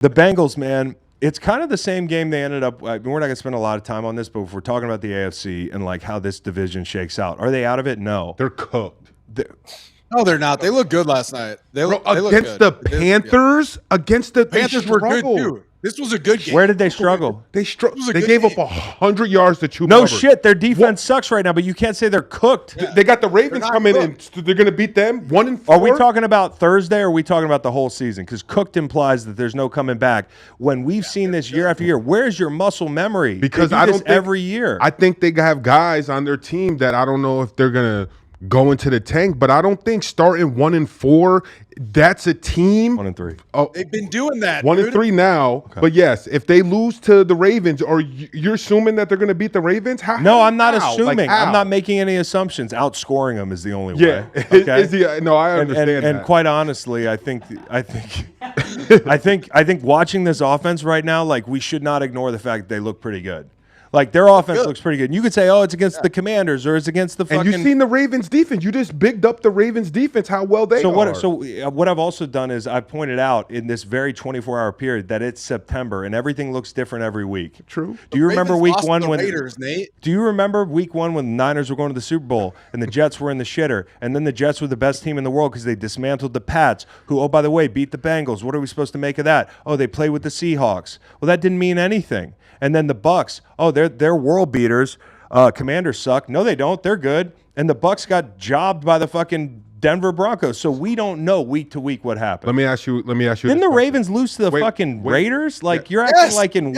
The Bengals, man, it's kind of the same game they ended up. We're not going to spend a lot of time on this, but if we're talking about the AFC and like how this division shakes out, are they out of it? No. They're cooked. No, they're not. They looked good last night. They look against good. the Panthers. Against the Panthers were good too. This was a good game. Where did they struggle? They gave up 100 yards to Chuba. No shit, their defense sucks right now, but you can't say they're cooked. Yeah. They got the Ravens coming in. They're going to beat them 1-4. Are we talking about Thursday or are we talking about the whole season? Because cooked implies that there's no coming back. When we've seen this year after year, where's your muscle memory? Because I don't think, every yeyear. I think they have guys on their team that I don't know if they're going to go into the tank, but I don't think starting 1-4, that's a team. 1-3. Oh, they've been doing that. 1-3 now. Okay. But yes, if they lose to the Ravens, or you're assuming that they're going to beat the Ravens? No, I'm not assuming. I'm not making any assumptions. Outscoring them is the only way. Okay. No, I understand that. And quite honestly, I think watching this offense right now, like we should not ignore the fact that they look pretty good. Like, their offense looks pretty good. And you could say, oh, it's against the Commanders or it's against the fucking... And you've seen the Ravens defense. You just bigged up the Ravens defense, how well they are. So what I've also done is I've pointed out in this very 24-hour period that it's September and everything looks different every week. True. Do you remember week one when... Raiders, Nate. Do you remember week one when the Niners were going to the Super Bowl and the Jets were in the shitter, and then the Jets were the best team in the world because they dismantled the Pats, who, oh, by the way, beat the Bengals. What are we supposed to make of that? Oh, they played with the Seahawks. Well, that didn't mean anything. And then the Bucks, oh, they're world beaters. Commanders suck. No, they don't. They're good. And the Bucks got jobbed by the fucking Denver Broncos. So we don't know week to week what happened. Let me ask you. Didn't the Ravens lose to the fucking Raiders? Like you're acting like in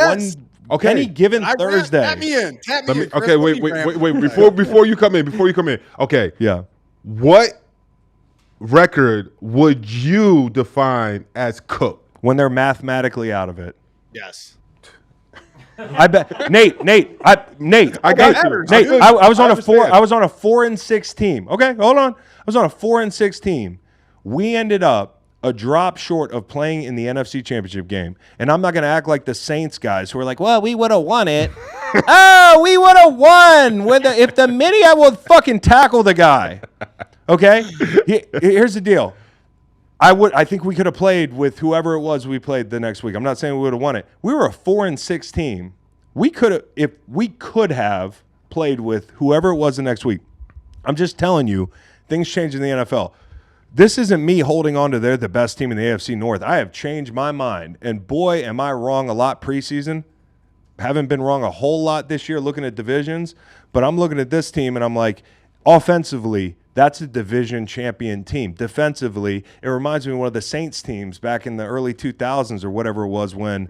any given Thursday. Tap me in. Okay, wait. Before you come in. Okay. Yeah. What record would you define as cooked? When they're mathematically out of it. Yes. I bet Nate. I got you. Nate, I was on a 4-6 team. Okay, hold on. I was on a 4-6 team. We ended up a drop short of playing in the NFC Championship game, and I'm not going to act like the Saints guys who are like, "Well, we would have won it." Oh, we would have won if the mini I will fucking tackle the guy. Okay, here's the deal. I think we could have played with whoever it was we played the next week. I'm not saying we would have won it. We were a 4-6 team. We could have played with whoever it was the next week. I'm just telling you, things change in the NFL. This isn't me holding on to they're the best team in the AFC North. I have changed my mind. And boy, am I wrong a lot preseason. Haven't been wrong a whole lot this year looking at divisions. But I'm looking at this team and I'm like, offensively, that's a division champion team. Defensively, it reminds me of one of the Saints teams back in the early 2000s or whatever it was when,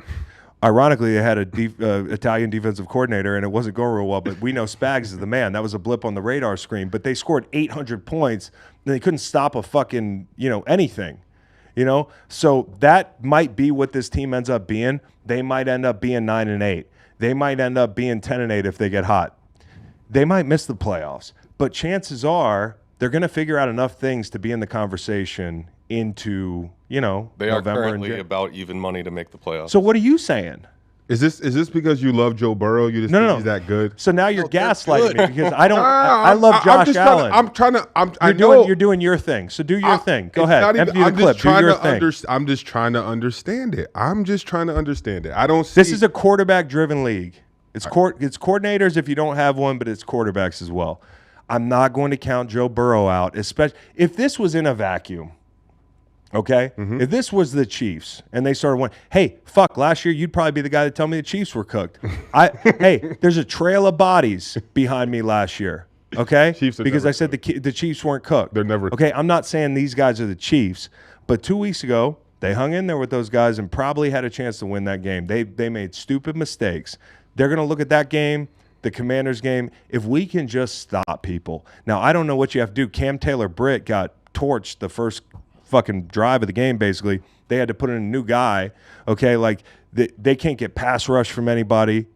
ironically, they had a Italian defensive coordinator and it wasn't going real well, but we know Spags is the man. That was a blip on the radar screen. But they scored 800 points and they couldn't stop a fucking, anything. So that might be what this team ends up being. They might end up being 9-8. They might end up being 10-8 if they get hot. They might miss the playoffs. But chances are they're going to figure out enough things to be in the conversation into, They November are currently about even money to make the playoffs. So what are you saying? Is this because you love Joe Burrow? You just think he's that good? So now you're gaslighting me because I don't. I love Josh Allen. You're doing your thing. So do your thing. Go ahead. Empty the clip. Do your thing. I'm just trying to understand it. I don't see. This is a quarterback-driven league. It's coordinators if you don't have one, but it's quarterbacks as well. I'm not going to count Joe Burrow out, especially if this was in a vacuum. Okay? Mm-hmm. If this was the Chiefs and they started winning, hey, fuck, last year you'd probably be the guy that tell me the Chiefs were cooked. Hey, there's a trail of bodies behind me last year. Okay? Because I said the Chiefs weren't cooked. They're never okay, I'm not saying these guys are the Chiefs, but 2 weeks ago, they hung in there with those guys and probably had a chance to win that game. They made stupid mistakes. They're going to look at that game, the Commanders game, if we can just stop people. Now, I don't know what you have to do. Cam Taylor-Britt got torched the first fucking drive of the game, basically. They had to put in a new guy, okay? Like, they can't get pass rush from anybody.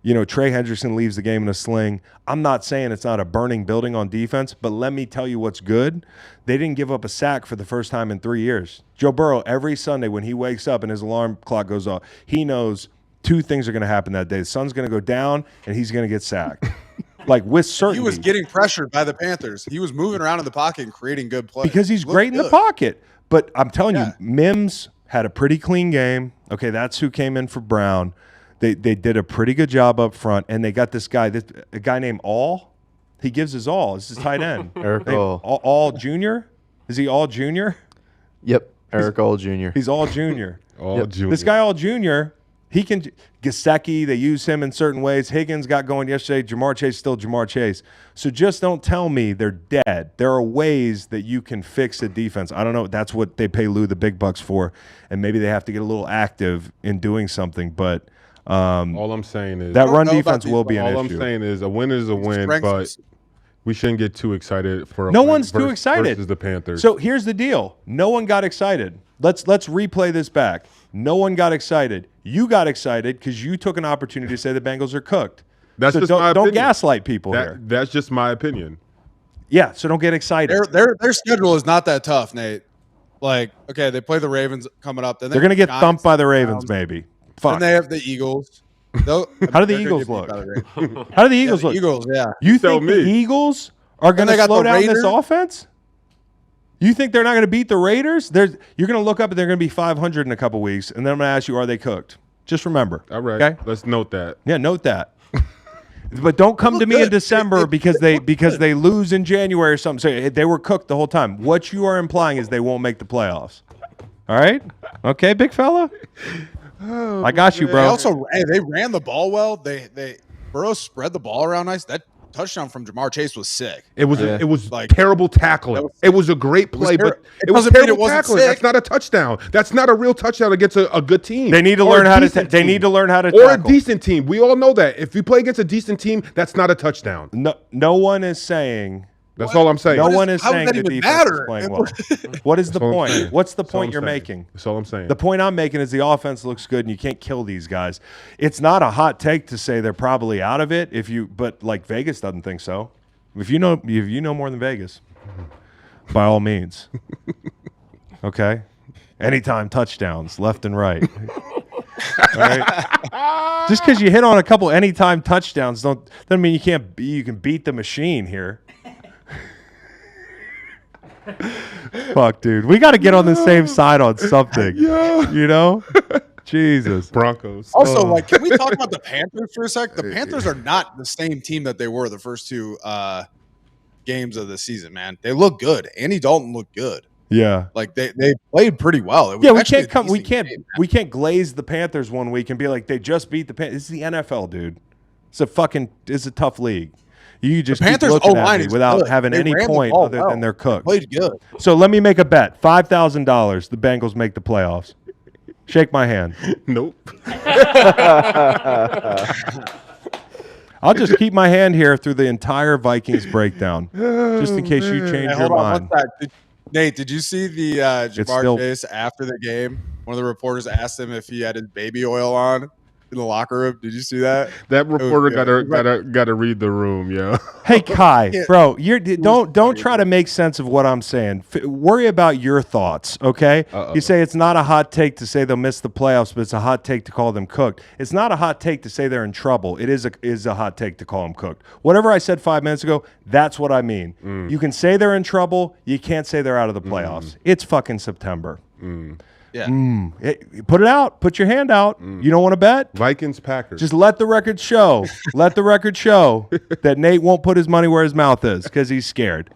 Trey Hendrickson leaves the game in a sling. I'm not saying it's not a burning building on defense, but let me tell you what's good. They didn't give up a sack for the first time in 3 years. Joe Burrow, every Sunday when he wakes up and his alarm clock goes off, he knows two things are going to happen that day. The sun's going to go down, and he's going to get sacked. Like, with certainty. He was getting pressured by the Panthers. He was moving around in the pocket and creating good plays. Because he's great in the pocket. But I'm telling you, Mims had a pretty clean game. Okay, that's who came in for Brown. They did a pretty good job up front, and they got this guy, a guy named All. He gives his all. This is tight end. Eric All. All Junior? Is he All Junior? Yep, Eric All Jr. He's All Junior. All Junior. This guy All Junior, he can Gesicki, they use him in certain ways. Higgins got going yesterday. Jamar Chase still Jamar Chase. So just don't tell me they're dead. There are ways that you can fix a defense. I don't know. That's what they pay Lou the big bucks for, and maybe they have to get a little active in doing something. But all I'm saying is that run defense will be an issue. All I'm saying is a win is a win, but we shouldn't get too excited for a no win one's too excited versus the Panthers. So here's the deal. No one got excited. Let's replay this back. No one got excited. You got excited because you took an opportunity to say the Bengals are cooked. That's so just don't, my don't opinion. gaslight people here. That's just my opinion. Yeah, so don't get excited. Their schedule is not that tough, Nate. Like, okay, they play the Ravens coming up. Then They're going to get Giants, thumped by the Ravens, Browns, maybe. Then Fuck. they have the Eagles. How do the Eagles look? How do the Eagles look? Eagles, yeah. You Tell think the me. Eagles are going they to got slow the down this Raiders? offense? You think they're not going to beat the Raiders? You're going to look up and they're going to be 500 in a couple weeks, and then I'm going to ask you, are they cooked? Just remember. All right. Okay? Let's note that. Yeah, note that. But don't come to me in December because they lose in January or something. Say they were cooked the whole time. What you are implying is they won't make the playoffs. All right? Okay, big fella? I got you, bro. They ran the ball well. They Burrow spread the ball around nice. That touchdown from Jamar Chase was sick. It was Yeah. it was Like, terrible tackling. It was a great play, but it was doesn't mean it terrible wasn't tackling. sick. That's not a touchdown. That's not a real touchdown against a good team. They need to Or learn a how to decent they team. need to learn how to or tackle. a decent team. We all know that. If you play against a decent team, that's not a touchdown. No one is saying That's all I'm saying. no What is- one is how would saying that the even defense matter? is playing well. What is the That's all I'm point? saying. What's the That's all point I'm you're saying. making? That's all I'm saying. The point I'm making is the offense looks good and you can't kill these guys. It's not a hot take to say they're probably out of it but like Vegas doesn't think so. If you know more than Vegas, by all means. Okay? Anytime touchdowns, left and right. All right? Just because you hit on a couple anytime touchdowns doesn't mean you can beat the machine here. Fuck, dude. We got to get on the same side on something. You know? Jesus. Broncos. Also, like, can we talk about the Panthers for a sec? The Panthers are not the same team that they were the first two games of the season, man. They look good. Andy Dalton looked good. Yeah. Like they played pretty well. It was Yeah, we actually can't a decent game, man. we can't glaze the Panthers one week and be like they just beat the Panthers. This is the NFL, dude. It's a tough league. You just keep Panthers looking at O-line me is without good. having They any ran the point ball other well. than they're cooked. Played good. So let me make a bet. $5,000 the Bengals make the playoffs. Shake my hand. Nope. I'll just keep my hand here through the entire Vikings breakdown, just in case you change Hey, your hold on mind. one sec. Nate, did you see the Jamar still- Chase after the game? One of the reporters asked him if he had his baby oil on in the locker room. Did you see that? That reporter good. gotta read the room, yo. Hey Kai, Yeah. bro, don't try to make sense of what I'm saying. Worry about your thoughts, okay? Uh-oh. You say it's not a hot take to say they'll miss the playoffs, but it's a hot take to call them cooked. It's not a hot take to say they're in trouble. It is a hot take to call them cooked. Whatever I said 5 minutes ago, that's what I mean. You can say they're in trouble. You can't say they're out of the playoffs. It's fucking September. Yeah. Put it out. Put your hand out. You don't want to bet? Vikings Packers. Just let the record show. Let the record show that Nate won't put his money where his mouth is because he's scared.